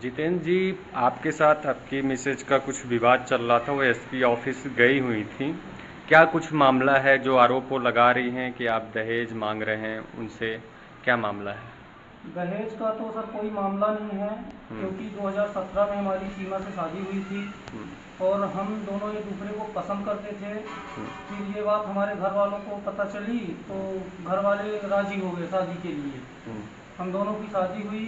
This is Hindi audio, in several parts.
जितेंद्र जी, आपके साथ आपकी मिसेज का कुछ विवाद चल रहा था, वो एसपी ऑफिस गई हुई थी। क्या कुछ मामला है जो आरोप वो लगा रही हैं कि आप दहेज मांग रहे हैं उनसे? क्या मामला है? दहेज का तो सर कोई मामला नहीं है, हम्म। क्योंकि 2017 में हमारी सीमा से शादी हुई थी हम्म। और हम दोनों एक दूसरे को पसंद करते थे। हम्म। फिर ये बात हमारे घर वालों को पता चली तो घर वाले राजी हो गए शादी के लिए। हम्म। हम दोनों की शादी हुई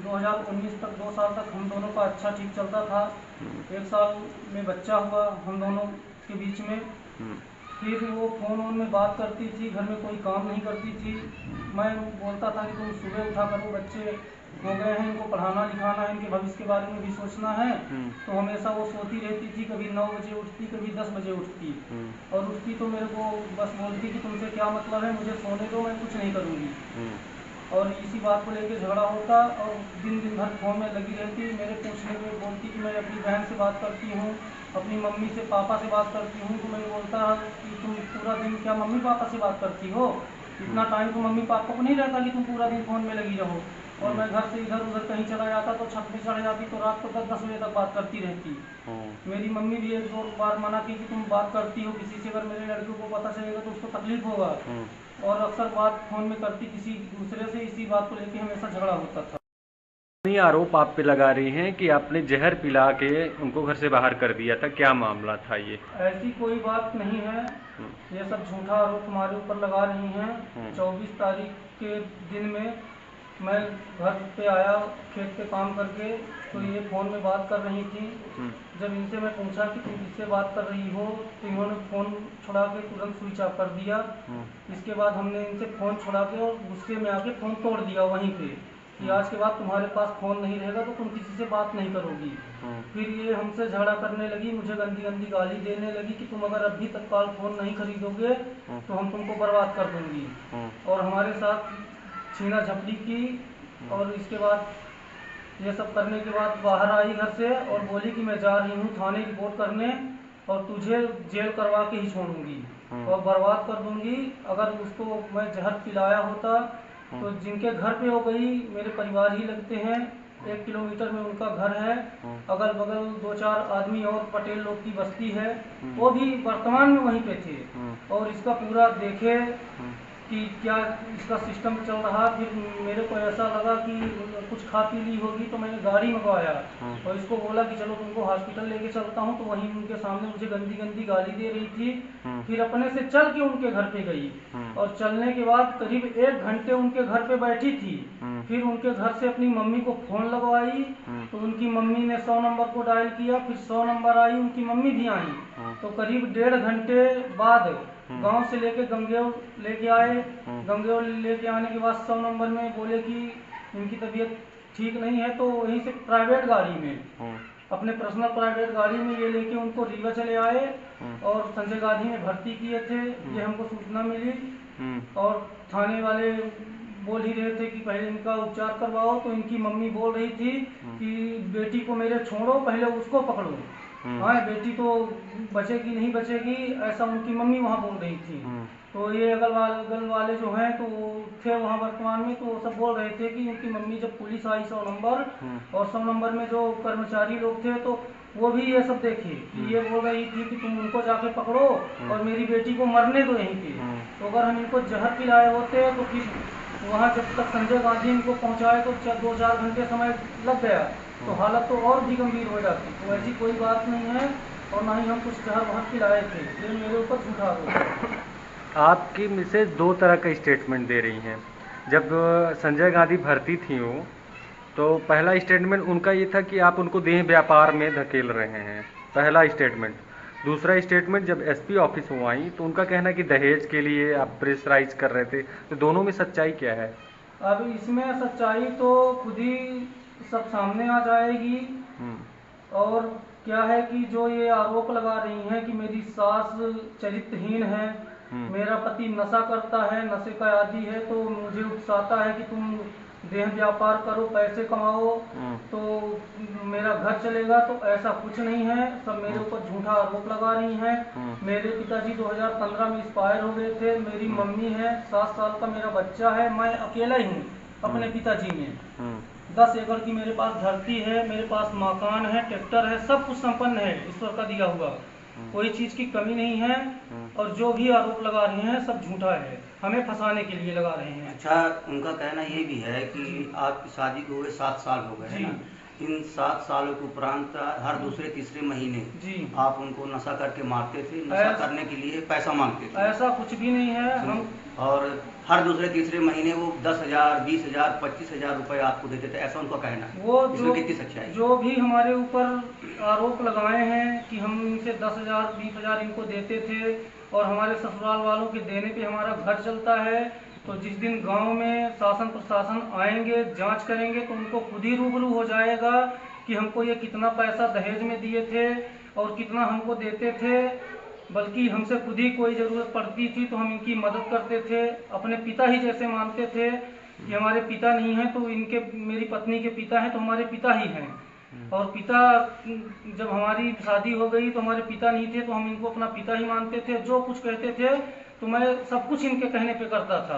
2019 तक, 2 साल तक हम दोनों का अच्छा ठीक चलता था। हम्म। 1 साल में बच्चा हुआ हम दोनों के बीच में। हम्म। फिर वो फ़ोन वोन में बात करती थी, घर में कोई काम नहीं करती थी। मैं बोलता था कि तुम सुबह उठा करो, बच्चे हो गए हैं, इनको पढ़ाना लिखाना है, इनके भविष्य के बारे में भी सोचना है। हम्म। तो हमेशा वो सोती रहती थी, कभी 9 बजे उठती, कभी 10 बजे उठती। हम्म। और उठती तो मेरे को बस बोलती कि तुमसे क्या मतलब है, मुझे सोने दो, मैं कुछ नहीं करूँगी। हम्म। और इसी बात को लेकर झगड़ा होता और दिन दिन भर फ़ोन में लगी रहती। मेरे पूछने पे बोलती कि मैं अपनी बहन से बात करती हूँ, अपनी मम्मी से पापा से बात करती हूँ। तो मैं बोलता कि तुम पूरा दिन क्या मम्मी पापा से बात करती हो? इतना टाइम तो मम्मी पापा को नहीं रहता कि तुम पूरा दिन फ़ोन में लगी रहो। और हम्म। मैं घर से इधर उधर कहीं चला जाता तो छत पे चढ़ जाती, तो रात को 10-10 बजे तक बात करती रहती। हम्म। मेरी मम्मी भी 1-2 बार मना की कि तुम बात करती हो किसी से, अगर मेरे लड़के को पता चलेगा तो उसको तकलीफ होगा। हम्म। और अक्सर बात फ़ोन में करती किसी दूसरे से, इसी बात को लेके हमेशा झगड़ा होता था। नहीं, आरोप आप पे लगा रही हैं कि आपने जहर पिला के उनको घर से बाहर कर दिया था। क्या मामला था ये? ऐसी कोई बात नहीं है, हम्म। ये सब झूठा आरोप हमारे ऊपर लगा रही हैं। हम्म। 24 तारीख के दिन में मैं घर पे आया खेत पे काम करके, तो हम्म। ये फ़ोन में बात कर रही थी। हम्म। जब इनसे मैं पूछा कि तुम किससे बात कर रही हो, तो इन्होंने फ़ोन छुड़ा के तुरंत स्विच ऑफ कर दिया। हम्म। इसके बाद हमने इनसे फ़ोन छुड़ा के और गुस्से में आके फ़ोन तोड़ दिया वहीं पे, कि हम्म। आज के बाद तुम्हारे पास फ़ोन नहीं रहेगा तो तुम किसी से बात नहीं करोगी। हम्म। फिर ये हमसे झगड़ा करने लगी, मुझे गंदी गंदी गाली देने लगी कि तुम अगर अभी तत्काल फ़ोन नहीं खरीदोगे हम्म। तो हम तुमको बर्बाद कर दूंगी। हम्म। और हमारे साथ छीना झपटी की। हम्म। और इसके बाद ये सब करने के बाद बाहर आई घर से और बोली कि मैं जा रही हूँ थाने रिपोर्ट करने, और तुझे जेल करवा के ही छोड़ूंगी हम्म। और बर्बाद कर दूंगी। अगर उसको मैं जहर पिलाया होता हम्म। तो जिनके घर पे हो गई, मेरे परिवार ही लगते हैं, 1 किलोमीटर में उनका घर है। हम्म। अगल बगल 2-4 आदमी और पटेल लोग की बस्ती है, हम्म। वो भी वर्तमान में वहीं पे थे। हम्म। और इसका पूरा देखे हम्म। कि क्या इसका सिस्टम चल रहा। फिर मेरे को ऐसा लगा कि कुछ खा पी ली होगी, तो मैंने गाड़ी मंगवाया हम्म। और इसको बोला कि चलो तुमको हॉस्पिटल लेके चलता हूँ। तो वहीं उनके सामने मुझे गंदी गंदी गाली दे रही थी। हम्म। फिर अपने से चल के उनके घर पे गई हम्म। और चलने के बाद करीब 1 घंटे उनके घर पे बैठी थी। हम्म। फिर उनके घर से अपनी मम्मी को फ़ोन लगवाई, हम्म। तो उनकी मम्मी ने 100 नंबर को डायल किया, फिर 100 नंबर आई, उनकी मम्मी भी आई। हम्म। तो करीब 1.5 घंटे बाद हम्म। गांव से लेके गंगेव लेके आए। हम्म। गंगेव लेके आने के बाद 100 नंबर में बोले कि इनकी तबीयत ठीक नहीं है, तो वहीं से प्राइवेट गाड़ी में, हम्म। अपने पर्सनल प्राइवेट गाड़ी में ये लेके उनको रीवा चले आए हम्म। और संजय गांधी में भर्ती किए थे। हम्म। ये हमको सूचना मिली हम्म। और थाने वाले बोल ही रहे थे कि पहले इनका उपचार करवाओ। तो इनकी मम्मी बोल रही थी हम्म। कि बेटी को मेरे छोड़ो, पहले उसको पकड़ो। हम्म। हाँ, बेटी तो बचेगी नहीं बचेगी, ऐसा उनकी मम्मी वहाँ बोल रही थी। हम्म। तो ये अगल वाले जो हैं तो वो थे वहाँ वर्तमान में, तो वो सब बोल रहे थे कि उनकी मम्मी जब पुलिस आई 100 नंबर, हम्म। और 100 नंबर में जो कर्मचारी लोग थे तो वो भी ये सब देखे कि हम्म। ये बोल रही थी कि तुम उनको जाके पकड़ो हम्म। और मेरी बेटी को मरने दो यहीं पे। हम्म। तो अगर हम इनको जहर पिलाए होते तो फिर वहाँ जब तक संजय गांधी इनको पहुँचाए तो 2-4 घंटे समय लग गया, तो हालत तो और भी गंभीर हो जाती। तो ऐसी कोई बात नहीं है और ना ही हम कुछ जहर वहर पिलाए थे, ये मेरे ऊपर झूठा आरोप है। आपकी मिसेज दो तरह का स्टेटमेंट दे रही हैं। जब संजय गांधी भर्ती थी वो, तो पहला स्टेटमेंट उनका ये था कि आप उनको देह व्यापार में धकेल रहे हैं, पहला स्टेटमेंट। दूसरा स्टेटमेंट जब एसपी ऑफिस में आई तो उनका कहना कि दहेज के लिए आप प्रेशराइज कर रहे थे। तो दोनों में सच्चाई क्या है? अब इसमें सच्चाई तो खुद ही सब सामने आ जाएगी। हम्म। और क्या है कि जो ये आरोप लगा रही हैं कि मेरी सास चरित्रहीन है, हम्म। मेरा पति नशा करता है, नशे का आदी है, तो मुझे उकसाता है कि तुम देह व्यापार करो, पैसे कमाओ हम्म। तो मेरा घर चलेगा, तो ऐसा कुछ नहीं है। सब मेरे हम्म। ऊपर झूठा आरोप लगा रही हैं। हम्म। मेरे पिताजी 2015 में एक्सपायर हो गए थे, मेरी हम्म। मम्मी है, 7 साल का मेरा बच्चा है, मैं अकेला ही हूँ। अपने पिताजी में। 10 एकड़ की मेरे पास धरती है, मेरे पास मकान है, ट्रैक्टर है, सब कुछ संपन्न है ईश्वर का दिया हुआ, कोई चीज की कमी नहीं है। और जो भी आरोप लगा रहे हैं सब झूठा है, हमें फंसाने के लिए लगा रहे हैं। अच्छा, उनका कहना ये भी है कि आपकी शादी को हुए 7 साल हो गए, है ना? इन 7 सालों के उपरांत हर दूसरे तीसरे महीने आप उनको नशा करके मारते थे, नशा करने के लिए पैसा मांगते थे। ऐसा कुछ भी नहीं है। हम और हर दूसरे तीसरे महीने वो 10,000, 20,000, 25,000 रुपए आपको देते थे, ऐसा उनका कहना है। वो इसमें कितनी सच्चाई है? जो भी हमारे ऊपर आरोप लगाए हैं कि हम इनसे 10,000, 20,000 इनको देते थे और हमारे ससुराल वालों के देने पे हमारा घर चलता है, तो जिस दिन गांव में शासन प्रशासन आएंगे, जांच करेंगे, तो उनको खुद ही रूबरू हो जाएगा कि हमको ये कितना पैसा दहेज में दिए थे और कितना हमको देते थे। बल्कि हमसे खुद ही कोई ज़रूरत पड़ती थी तो हम इनकी मदद करते थे, अपने पिता ही जैसे मानते थे कि हमारे पिता नहीं हैं तो इनके, मेरी पत्नी के पिता हैं तो हमारे पिता ही हैं। और पिता, जब हमारी शादी हो गई तो हमारे पिता नहीं थे तो हम इनको अपना पिता ही मानते थे। जो कुछ कहते थे तो मैं सब कुछ इनके कहने पे करता था।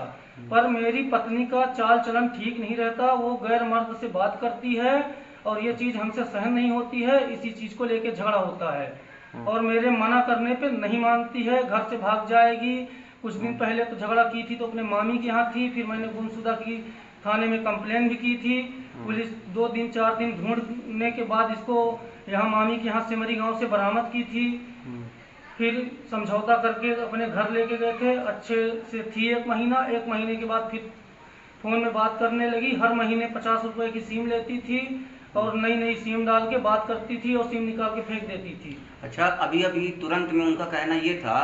पर मेरी पत्नी का चाल चलन ठीक नहीं रहता, वो गैर मर्द से बात करती है और ये चीज़ हमसे सहन नहीं होती है, इसी चीज़ को लेके झगड़ा होता है। और मेरे मना करने पे नहीं मानती है, घर से भाग जाएगी। कुछ दिन पहले तो झगड़ा की थी तो अपने मामी के यहाँ थी, फिर मैंने गुमशुदा की थाने में कंप्लेन भी की थी। पुलिस 2 दिन 4 दिन ढूंढने के बाद इसको यहाँ मामी के यहाँ सिमरी गांव से बरामद की थी। फिर समझौता करके अपने घर लेके गए थे, अच्छे से थी 1 महीना। 1 महीने के बाद फिर फोन में बात करने लगी, हर महीने 50 रुपए की सिम लेती थी और नई नई सिम डाल के बात करती थी और सिम निकाल के फेंक देती थी। अच्छा, अभी अभी तुरंत में उनका कहना ये था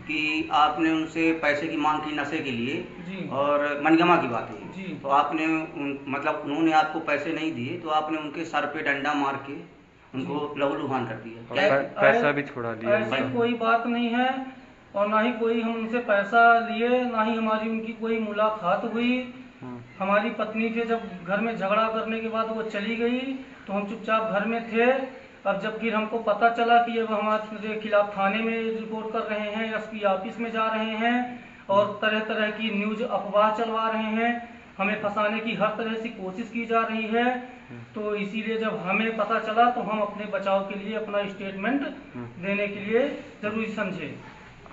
कि आपने उनसे पैसे की मांग की नशे के लिए और मनगमा की बात है, तो आपने मतलब उन्होंने आपको पैसे नहीं दिए तो आपने उनके सर पे डंडा मार के उनको लहूलुहान कर दिया, पैसा भी छुड़ा लिया। ऐसी कोई बात नहीं है और ना ही कोई हम उनसे पैसा लिए, ना ही हमारी उनकी कोई मुलाकात हुई। हमारी पत्नी से जब घर में झगड़ा करने के बाद वो चली गई तो हम चुपचाप घर में थे। अब जब फिर हमको पता चला कि ये हमारे खिलाफ थाने में रिपोर्ट कर रहे हैं, एसपी ऑफिस में जा रहे हैं और तरह तरह की न्यूज अफवाह चलवा रहे हैं, हमें फंसाने की हर तरह से कोशिश की जा रही है, तो इसीलिए जब हमें पता चला तो हम अपने बचाव के लिए अपना स्टेटमेंट देने के लिए जरूरी समझे।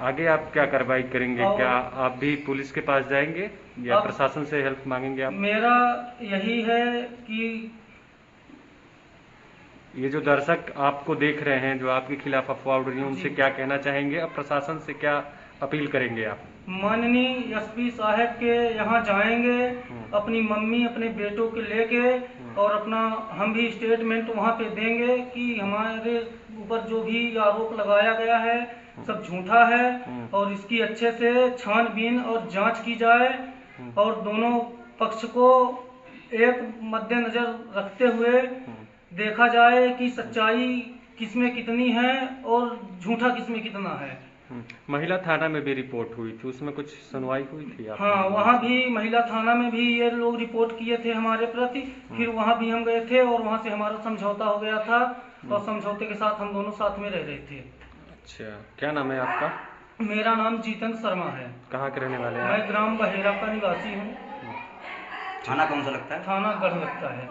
आगे आप क्या कार्रवाई करेंगे? क्या आप भी पुलिस के पास जाएंगे या प्रशासन से हेल्प मांगेंगे आप? मेरा यही है कि ये जो दर्शक आपको देख रहे हैं, जो आपके खिलाफ अफवाह उड़ रही है, उनसे क्या कहना चाहेंगे? अब प्रशासन से क्या अपील करेंगे आप? माननीय एसपी साहब के यहाँ जाएंगे, अपनी मम्मी अपने बेटों के लेके और अपना हम भी स्टेटमेंट वहाँ पे देंगे कि हमारे ऊपर जो भी आरोप लगाया गया है सब झूठा है और इसकी अच्छे से छानबीन और जांच की जाए और दोनों पक्ष को एक मद्देनजर रखते हुए देखा जाए कि सच्चाई किसमें कितनी है और झूठा किसमें कितना है। महिला थाना में भी रिपोर्ट हुई थी, उसमें कुछ सुनवाई हुई थी? हाँ, वहाँ भी महिला थाना में भी ये लोग रिपोर्ट किए थे हमारे प्रति, फिर वहाँ भी हम गए थे और वहाँ से हमारा समझौता हो गया था और समझौते के साथ हम दोनों साथ में रह रहे थे। अच्छा, क्या नाम है आपका? मेरा नाम जीतन शर्मा है। कहाँ के रहने वाले हैं? मैं ग्राम बहेरा का निवासी हूँ। थाना कौन सा लगता है? थाना गढ़ लगता है।